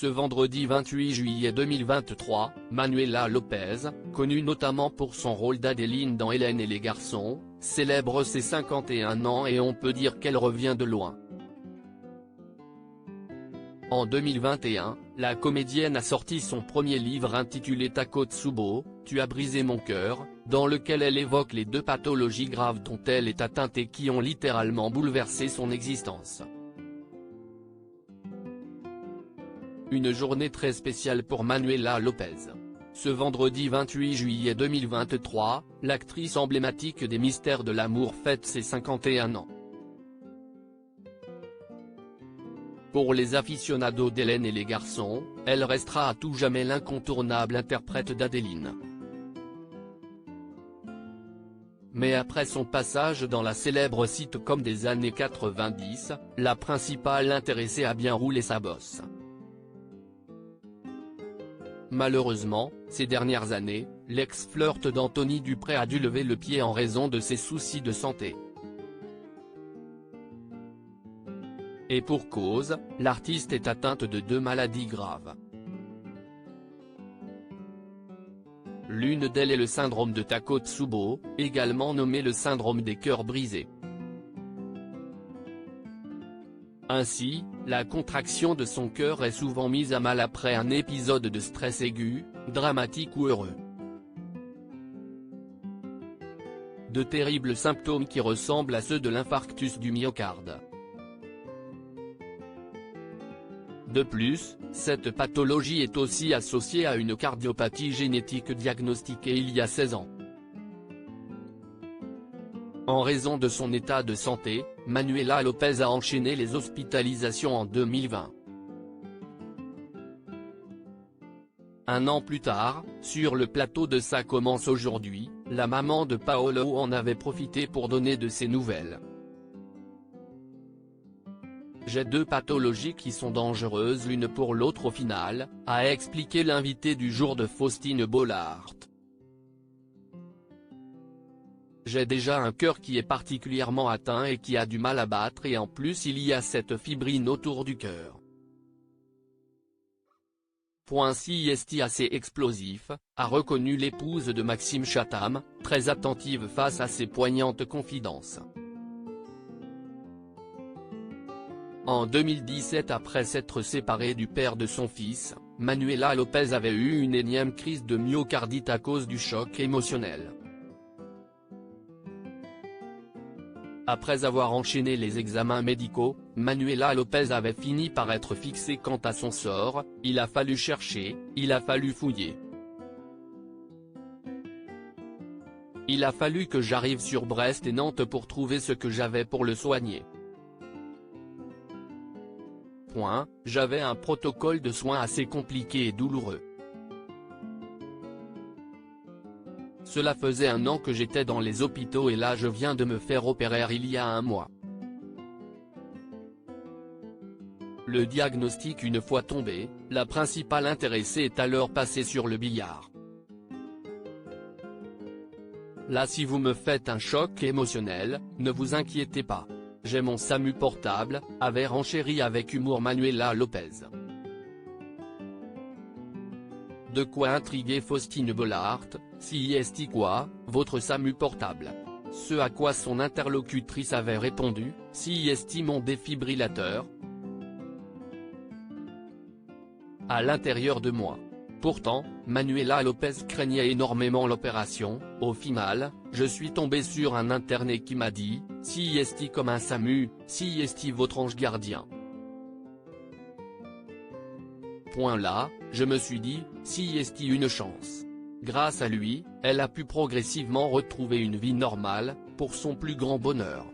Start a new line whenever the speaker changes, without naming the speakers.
Ce vendredi 28 juillet 2023, Manuela Lopez, connue notamment pour son rôle d'Adeline dans Hélène et les garçons, célèbre ses 51 ans et on peut dire qu'elle revient de loin. En 2021, la comédienne a sorti son premier livre intitulé Takotsubo, Tu as brisé mon cœur, dans lequel elle évoque les 2 pathologies graves dont elle est atteinte et qui ont littéralement bouleversé son existence. Une journée très spéciale pour Manuela Lopez. Ce vendredi 28 juillet 2023, l'actrice emblématique des Mystères de l'amour fête ses 51 ans. Pour les aficionados d'Hélène et les garçons, elle restera à tout jamais l'incontournable interprète d'Adeline. Mais après son passage dans la célèbre sitcom des années 90, la principale intéressée a bien roulé sa bosse. Malheureusement, ces dernières années, l'ex-flirt d'Anthony Dupré a dû lever le pied en raison de ses soucis de santé. Et pour cause, l'artiste est atteinte de 2 maladies graves. L'une d'elles est le syndrome de Takotsubo, également nommé le syndrome des cœurs brisés. Ainsi, la contraction de son cœur est souvent mise à mal après un épisode de stress aigu, dramatique ou heureux. De terribles symptômes qui ressemblent à ceux de l'infarctus du myocarde. De plus, cette pathologie est aussi associée à une cardiopathie génétique diagnostiquée il y a 16 ans. En raison de son état de santé, Manuela Lopez a enchaîné les hospitalisations en 2020. Un an plus tard, sur le plateau de Ça commence aujourd'hui, la maman de Paolo en avait profité pour donner de ses nouvelles. J'ai 2 pathologies qui sont dangereuses l'une pour l'autre au final, a expliqué l'invité du jour de Faustine Bollaert. J'ai déjà un cœur qui est particulièrement atteint et qui a du mal à battre et en plus il y a cette fibrine autour du cœur. Point si est assez explosif, a reconnu l'épouse de Maxime Chatham, très attentive face à ses poignantes confidences. En 2017 après s'être séparée du père de son fils, Manuela Lopez avait eu une énième crise de myocardite à cause du choc émotionnel. Après avoir enchaîné les examens médicaux, Manuela Lopez avait fini par être fixée quant à son sort, il a fallu chercher, il a fallu fouiller. Il a fallu que j'arrive sur Brest et Nantes pour trouver ce que j'avais pour le soigner. J'avais un protocole de soins assez compliqué et douloureux. Cela faisait 1 an que j'étais dans les hôpitaux et là je viens de me faire opérer il y a 1 mois. Le diagnostic une fois tombé, la principale intéressée est alors passée sur le billard. Là si vous me faites un choc émotionnel, ne vous inquiétez pas. J'ai mon SAMU portable, avait renchéri avec humour Manuela Lopez. De quoi intriguer Faustine Bollaert, si est quoi, votre SAMU portable. Ce à quoi son interlocutrice avait répondu, si est mon défibrillateur. À l'intérieur de moi. Pourtant, Manuela Lopez craignait énormément l'opération, au final, je suis tombé sur un interné qui m'a dit, si est comme un SAMU, si est votre ange gardien. Là, je me suis dit, si est une chance. Grâce à lui, elle a pu progressivement retrouver une vie normale, pour son plus grand bonheur.